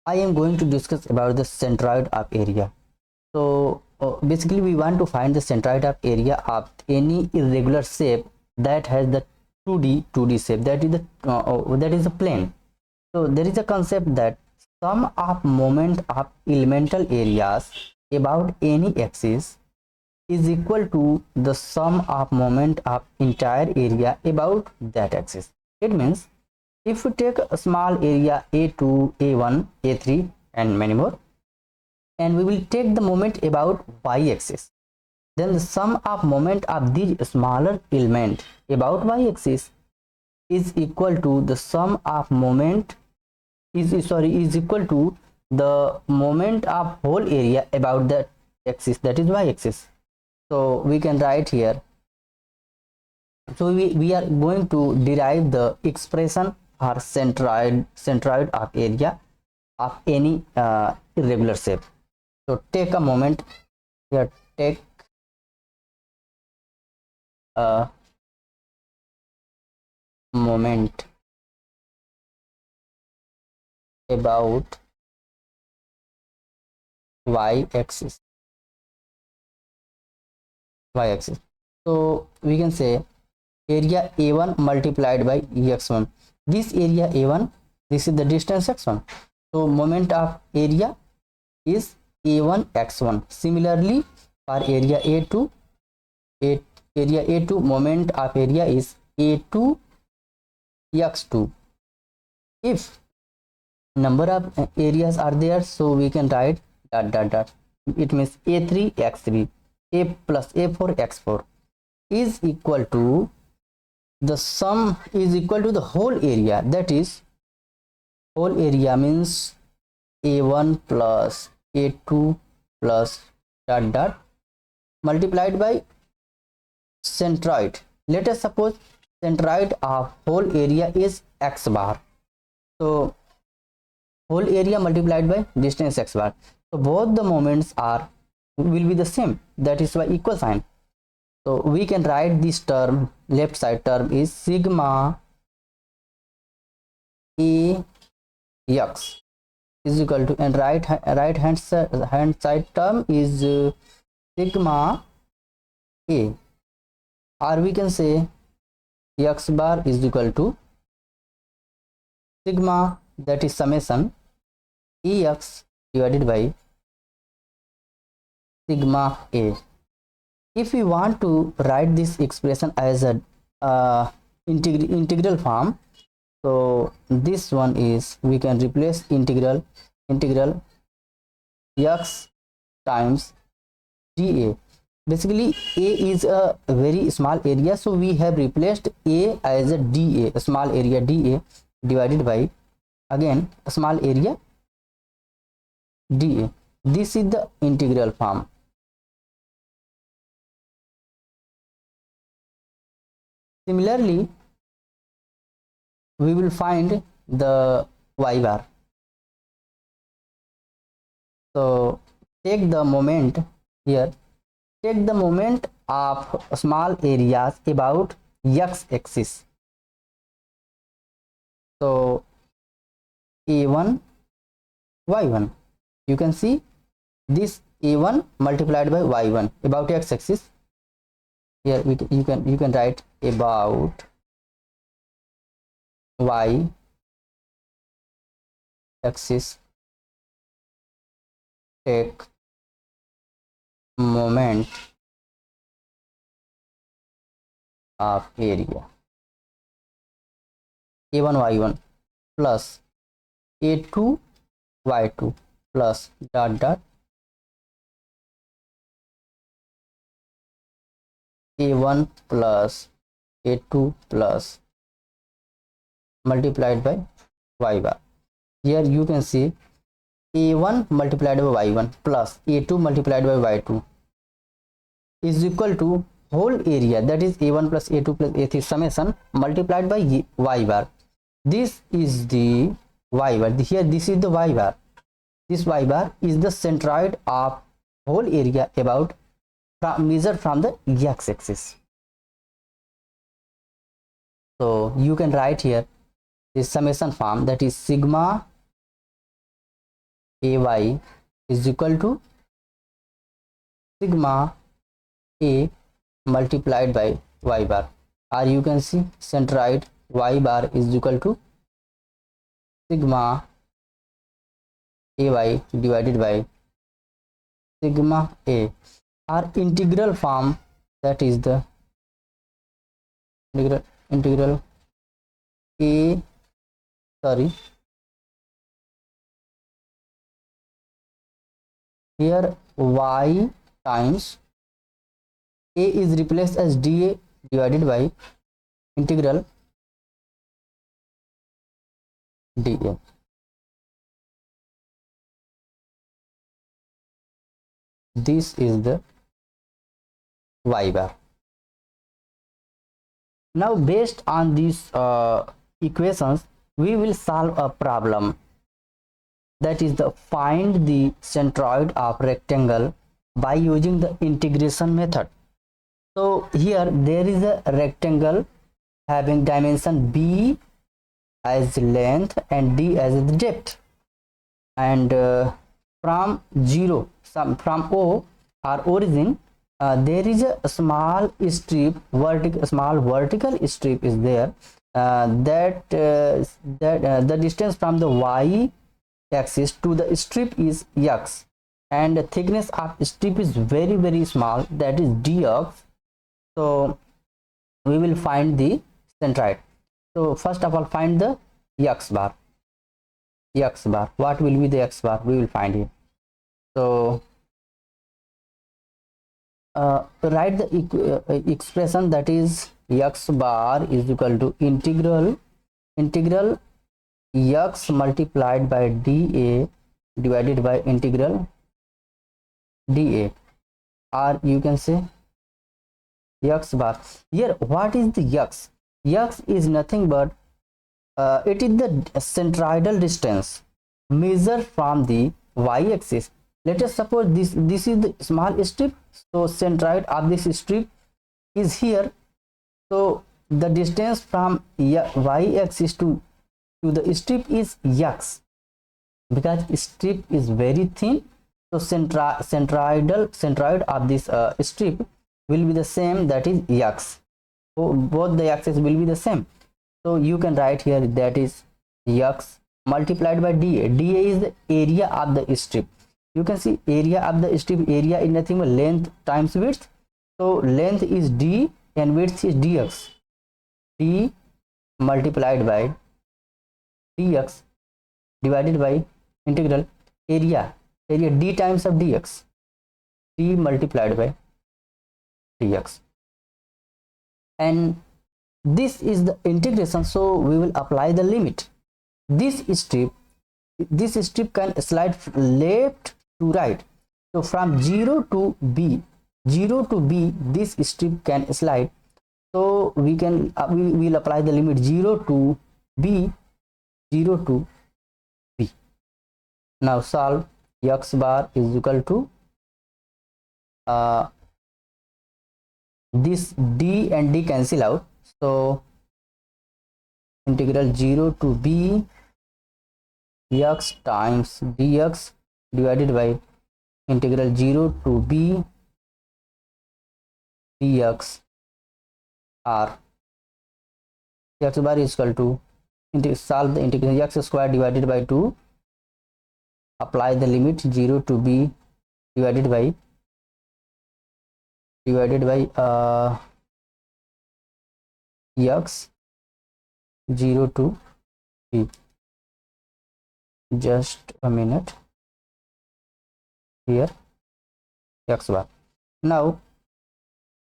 I am going to discuss about the centroid of area. So basically we want to find the centroid of area of any irregular shape that has the 2D shape, that is a plane. So there is a concept that sum of moment of elemental areas about any axis is equal to the sum of moment of entire area about that axis. It means if we take a small area A2, A1, A3 and many more, and we will take the moment about y-axis, then the sum of moment of these smaller element about y-axis is equal to the sum of moment is equal to the moment of whole area about the axis, that is y-axis. So we can write here. So we are going to derive the expression for centroid of area of any irregular shape. So take a moment here, take a moment about y-axis. So we can say area A1 multiplied by x1. This area A1, this is the distance x1. So moment of area is A1 x1. Similarly, for area A2, area A2 moment of area is A2 x2. If number of areas are there, so we can write dot dot dot. It means A3 x3, A plus A4 x4 is equal to the sum is equal to the whole area, that is whole area means A1 plus A2 plus dot dot multiplied by centroid. Let us suppose centroid of whole area is x bar. So whole area multiplied by distance x bar. So both the moments will be the same, that is why equal sign. So we can write this term, left side term is sigma a x is equal to, and right hand side term is sigma a, or we can say x bar is equal to sigma, that is summation ex divided by sigma a. If we want to write this expression as a integral form, so this one is, we can replace integral x times dA. Basically a is a very small area, so we have replaced a as a dA, a small area dA, divided by again a small area dA. This is the integral form. Similarly, we will find the y bar. So take the moment here, take the moment of small areas about x axis. So a1 y1, you can see this a1 multiplied by y1 about x axis. Here you can write about y axis, take moment of area a1 y1 plus a2 y2 plus dot dot a1 plus a2 plus multiplied by y bar. Here you can see a1 multiplied by y1 plus a2 multiplied by y2 is equal to whole area, that is a1 plus a2 plus a3 summation multiplied by y bar. This is the y bar. Here this is the y bar. This y bar is the centroid of whole area about measured from the x axis. So you can write here this summation form, that is sigma ay is equal to sigma a multiplied by y bar, or you can see centroid y bar is equal to sigma ay divided by sigma a, or integral form, that is the integral a, sorry, here y times a is replaced as dA divided by integral dA. This is the y bar. Now based on these equations, we will solve a problem, that is the find the centroid of rectangle by using the integration method. So here there is a rectangle having dimension b as length and d as the depth, and from 0, from O or origin, there is a small strip, small vertical strip is there, that the distance from the y axis to the strip is x, and the thickness of strip is very small, that is dx. So we will find the centroid. So first of all, find the x bar. What will be the x bar? We will find it. So write the expression, that is x bar is equal to integral x multiplied by dA divided by integral dA, or you can say x bar. Here what is the x? X is nothing but it is the centroidal distance measured from the y axis. Let us suppose this is the small strip, so centroid of this strip is here. So the distance from y axis to the strip is x, because strip is very thin, so centroid of this strip will be the same, that is x. So both the axes will be the same. So you can write here, that is x multiplied by dA. dA is the area of the strip. You can see area of the strip, area is nothing but length times width. So length is d and width is dx. d multiplied by dx divided by integral area d times of dx, d multiplied by dx, and this is the integration. So we will apply the limit. This strip can slide left to right. So from 0 to b, this strip can slide. So we can we will apply the limit 0 to b. Now solve. X bar is equal to this d and d cancel out. So integral 0 to b x times dx divided by integral 0 to b dx, or x bar is equal to solve the integration x square divided by 2, apply the limit 0 to b divided by x 0 to b. Just a minute. Here x bar. Now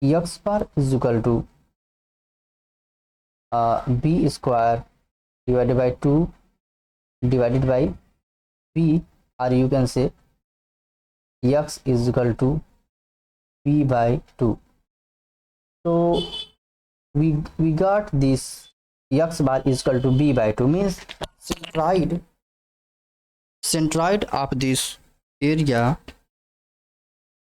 x bar is equal to b square divided by 2 divided by b, or you can say x is equal to b by 2. So we got this x bar is equal to b by 2, means centroid of this area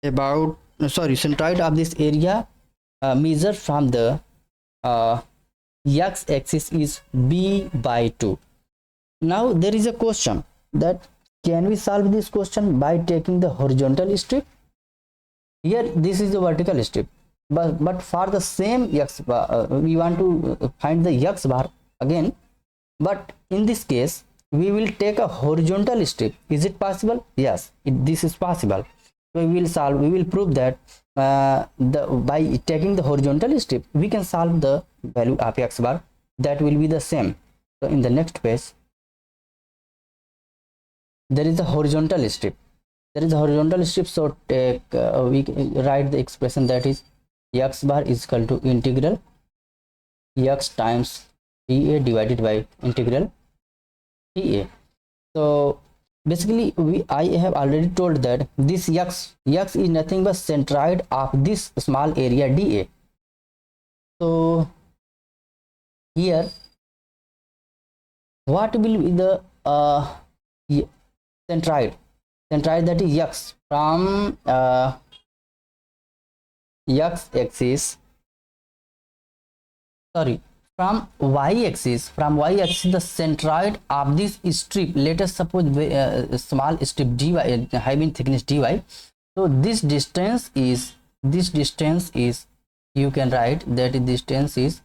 centroid of this area measured from the x axis is b by 2. Now there is a question that can we solve this question by taking the horizontal strip? Here this is the vertical strip, but for the same x bar, we want to find the x bar again, but in this case we will take a horizontal strip. Is it possible? Yes, this is possible. So we will prove that by taking the horizontal strip we can solve the value of x bar, that will be the same. So in the next page there is a horizontal strip. So take we write the expression, that is x bar is equal to integral x times dA divided by integral dA. So basically I have already told that this x is nothing but centroid of this small area dA. So here what will be the centroid, that is x from x axis, sorry, from y axis, the centroid of this strip, let us suppose small strip dy having thickness dy. So this distance is you can write that distance is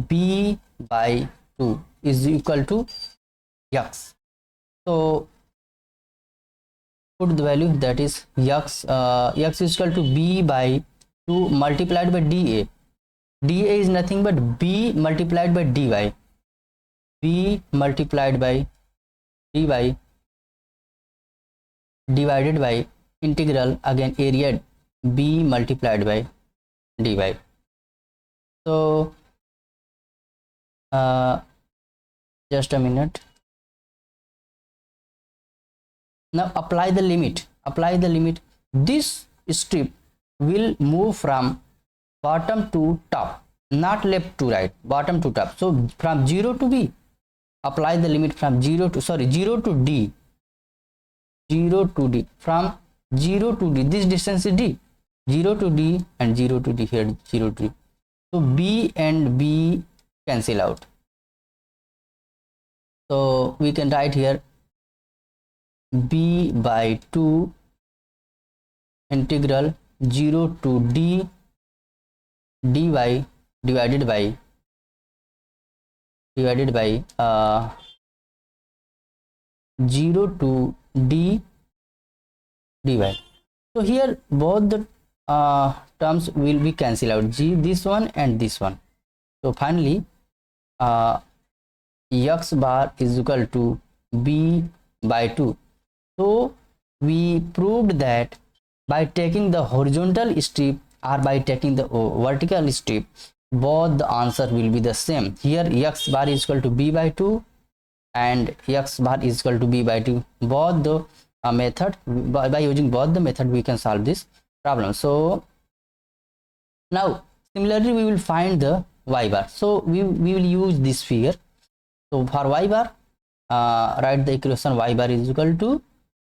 b by 2 is equal to x. So put the value, that is x is equal to b by 2 multiplied by dA. dA is nothing but b multiplied by dy, b multiplied by dy divided by integral again area b multiplied by dy. So just a minute. Now apply the limit. This strip will move from bottom to top, not left to right, bottom to top. So from 0 to b, apply the limit from 0 to d, from 0 to d, this distance is d, 0 to d and 0 to d, here 0 to d. So b and b cancel out. So we can write here b by 2 integral 0 to d dy divided by 0 to d dy. So here both the terms will be cancelled out, this one and this one. So finally x bar is equal to b by 2. So we proved that by taking the horizontal strip or by taking the vertical strip, both the answer will be the same. Here x bar is equal to b by 2 and x bar is equal to b by 2. Both the method, by using both the method we can solve this problem. So now similarly we will find the y bar. So we will use this figure. So for y bar, write the equation y bar is equal to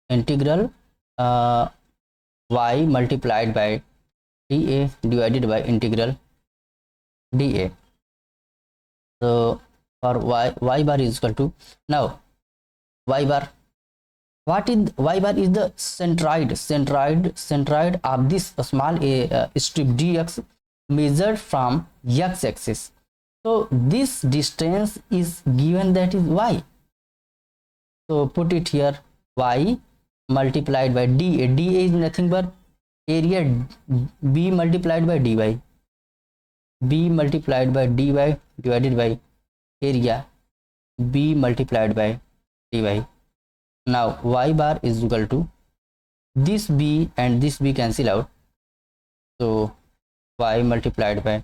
integral y multiplied by dA divided by integral dA. So for y bar is equal to, now y bar, what is y bar? Is the centroid of this small strip dx measured from x axis. So this distance is given, that is y. So put it here, y multiplied by dA. dA is nothing but area b multiplied by dy, b multiplied by dy divided by area b multiplied by dy. Now y bar is equal to, this b and this b cancel out, so y multiplied by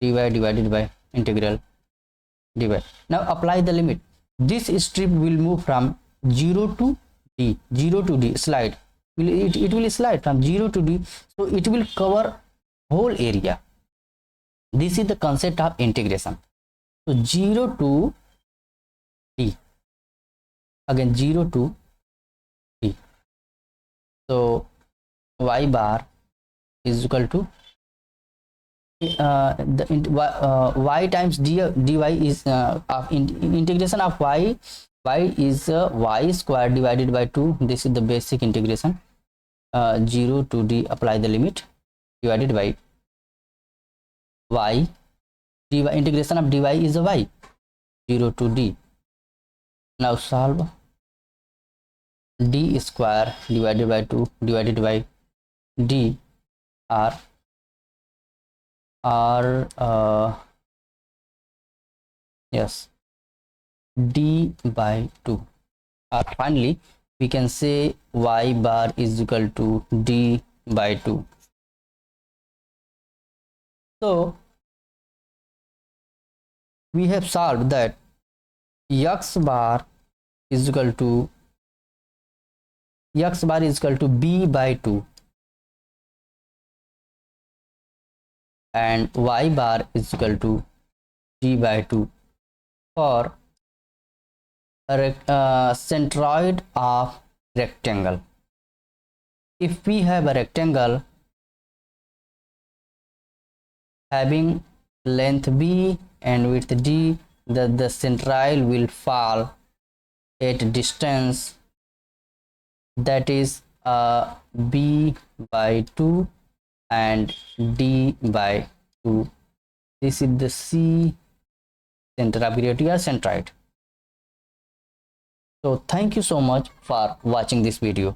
dy divided by integral dy. Now apply the limit. This strip will move from 0 to d, slide, it will slide from 0 to d, so it will cover whole area. This is the concept of integration. So 0 to d, again 0 to d. So y bar is equal to y times dy is of integration of y y is y square divided by 2. This is the basic integration. 0 to d, apply the limit, divided by y, dy, integration of dy is a y, 0 to d. Now solve. D square divided by 2 divided by d r yes, d by 2. Finally we can say y bar is equal to d by 2. So we have solved that x bar is equal to b by 2 and y bar is equal to d by 2 for a centroid of rectangle. If we have a rectangle having length b and width d, the centroid will fall at distance that is b by 2 and d by 2. This is the C center of gravity or centroid. So thank you so much for watching this video.